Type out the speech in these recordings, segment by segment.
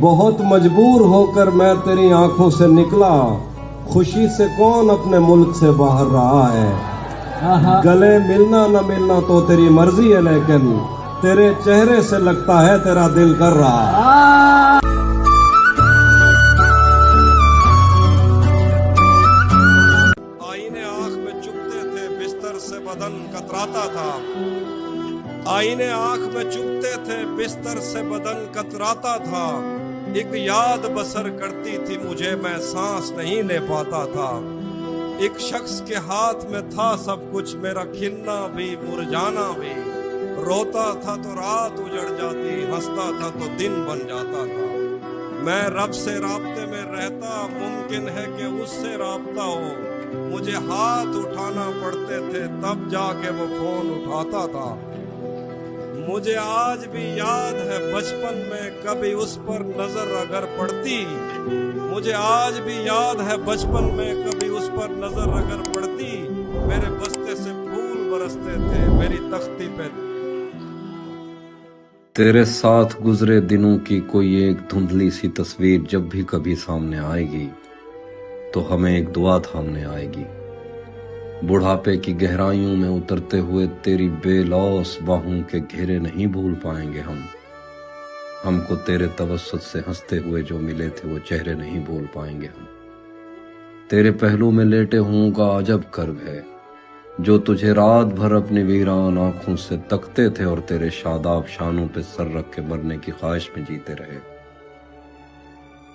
بہت مجبور ہو کر میں تیری آنکھوں سے نکلا، خوشی سے کون اپنے ملک سے باہر رہا ہے۔ گلے ملنا نہ ملنا تو تیری مرضی ہے، لیکن تیرے چہرے سے لگتا ہے تیرا دل کر رہا ہے۔ آئینے آنکھ میں چبھتے تھے، بستر سے بدن کتراتا تھا۔ آئینے آنکھ میں چبھتے تھے، بستر سے بدن کتراتا تھا۔ ایک یاد بسر کرتی تھی مجھے، میں سانس نہیں لے پاتا تھا۔ ایک شخص کے ہاتھ میں تھا سب کچھ، میرا کھلنا بھی مرجانا بھی۔ روتا تھا تو رات اجڑ جاتی، ہنستا تھا تو دن بن جاتا تھا۔ میں رب سے رابطے میں رہتا، ممکن ہے کہ اس سے رابطہ ہو۔ مجھے ہاتھ اٹھانا پڑتے تھے، تب جا کے وہ فون اٹھاتا تھا۔ مجھے آج بھی یاد ہے بچپن میں کبھی اس پر نظر اگر پڑتی، مجھے آج بھی یاد ہے بچپن میں کبھی اس پر نظر اگر پڑتی، میرے بستے سے پھول برستے تھے میری تختی پہ۔ تیرے ساتھ گزرے دنوں کی کوئی ایک دھندلی سی تصویر جب بھی کبھی سامنے آئے گی تو ہمیں ایک دعا تھامنے آئے گی۔ بڑھاپے کی گہرائیوں میں اترتے ہوئے تیری بے لوث باہوں کے گھیرے نہیں بھول پائیں گے ہم کو تیرے توسط سے ہنستے ہوئے جو ملے تھے وہ چہرے نہیں بھول پائیں گے ہم۔ تیرے پہلو میں لیٹے ہوں کا عجب کرب ہے، جو تجھے رات بھر اپنی ویران آنکھوں سے تکتے تھے اور تیرے شاداب شانوں پہ سر رکھ کے مرنے کی خواہش میں جیتے رہے،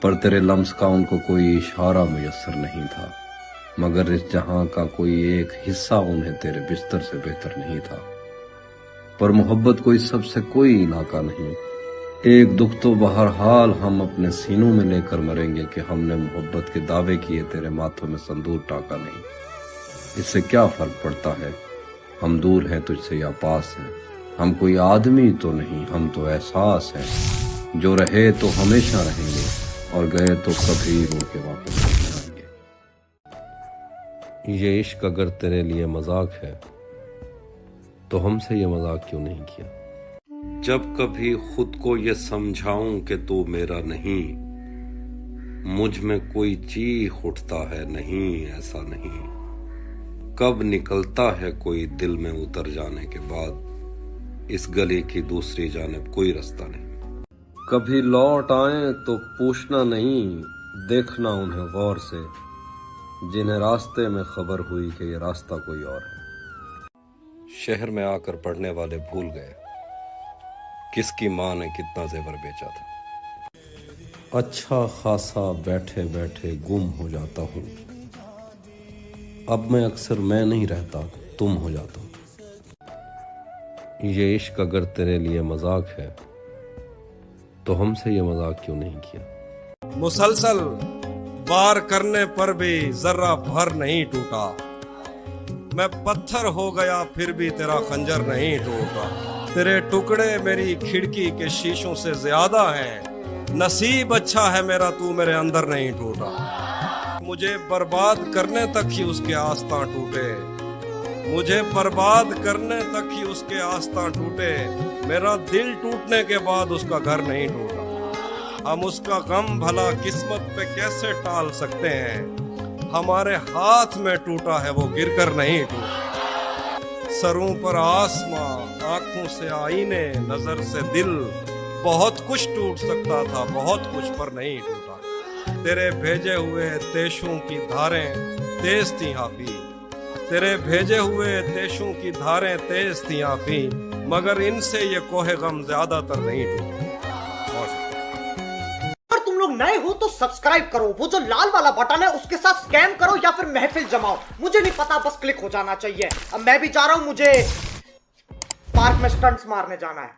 پر تیرے لمس کا ان کو کوئی اشارہ میسر نہیں تھا، مگر اس جہاں کا کوئی ایک حصہ انہیں تیرے بستر سے بہتر نہیں تھا۔ پر محبت کوئی سب سے کوئی علاقہ نہیں، ایک دکھ تو بہرحال ہم اپنے سینوں میں لے کر مریں گے کہ ہم نے محبت کے دعوے کیے، تیرے ماتھوں میں سندور ٹاکا نہیں۔ اس سے کیا فرق پڑتا ہے ہم دور ہیں تجھ سے یا پاس ہیں، ہم کوئی آدمی تو نہیں، ہم تو احساس ہیں، جو رہے تو ہمیشہ رہیں گے اور گئے تو کبھی رو کے واپس نہیں آئیں گے۔ یہ عشق اگر تیرے لیے مذاق ہے تو ہم سے یہ مذاق کیوں نہیں کیا؟ جب کبھی خود کو یہ سمجھاؤں کہ تو میرا نہیں، مجھ میں کوئی چیخ اٹھتا ہے نہیں ایسا نہیں۔ کب نکلتا ہے کوئی دل میں اتر جانے کے بعد، اس گلی کی دوسری جانب کوئی رستہ نہیں۔ کبھی لوٹ آئیں تو پوچھنا نہیں، دیکھنا انہیں غور سے، جنہیں راستے میں خبر ہوئی کہ یہ راستہ کوئی اور ہے۔ شہر میں آ کر پڑھنے والے بھول گئے کس کی ماں نے کتنا زیور بیچا تھا۔ اچھا خاصا بیٹھے بیٹھے گم ہو جاتا ہوں، اب میں اکثر میں نہیں رہتا تم ہو جاتا ہوں۔ یہ عشق اگر تیرے لیے مذاق ہے تو ہم سے یہ مذاق کیوں نہیں کیا؟ مسلسل وار کرنے پر بھی ذرہ بھر نہیں ٹوٹا، میں پتھر ہو گیا پھر بھی تیرا خنجر نہیں ٹوٹا۔ تیرے ٹکڑے میری کھڑکی کے شیشوں سے زیادہ ہیں، نصیب اچھا ہے میرا تو میرے اندر نہیں ٹوٹا۔ مجھے برباد کرنے تک ہی اس کے آستاں ٹوٹے، مجھے برباد کرنے تک ہی اس کے آستاں ٹوٹے، میرا دل ٹوٹنے کے بعد اس کا گھر نہیں ٹوٹا۔ ہم اس کا غم بھلا قسمت پہ کیسے ٹال سکتے ہیں، ہمارے ہاتھ میں ٹوٹا ہے وہ گر کر نہیں ٹوٹا۔ سروں پر آسماں، آنکھوں سے آئینے، نظر سے دل، بہت کچھ ٹوٹ سکتا تھا بہت کچھ پر نہیں ٹوٹا۔ تیرے بھیجے ہوئے تیشوں کی دھاریں تیز تھیں حافی، تیرے بھیجے ہوئے تیشوں کی دھاریں تیز تھیں حافی، مگر ان سے یہ کوہ غم زیادہ تر نہیں ٹوٹا۔ اگر تم لوگ نئے ہو تو سبسکرائب کرو، وہ جو لال والا بٹن ہے اس کے ساتھ سکیم کرو یا پھر محفل جماؤ، مجھے نہیں پتا، بس کلک ہو جانا چاہیے۔ اب میں بھی جا رہا ہوں، مجھے پارک میں سٹنٹس مارنے جانا ہے۔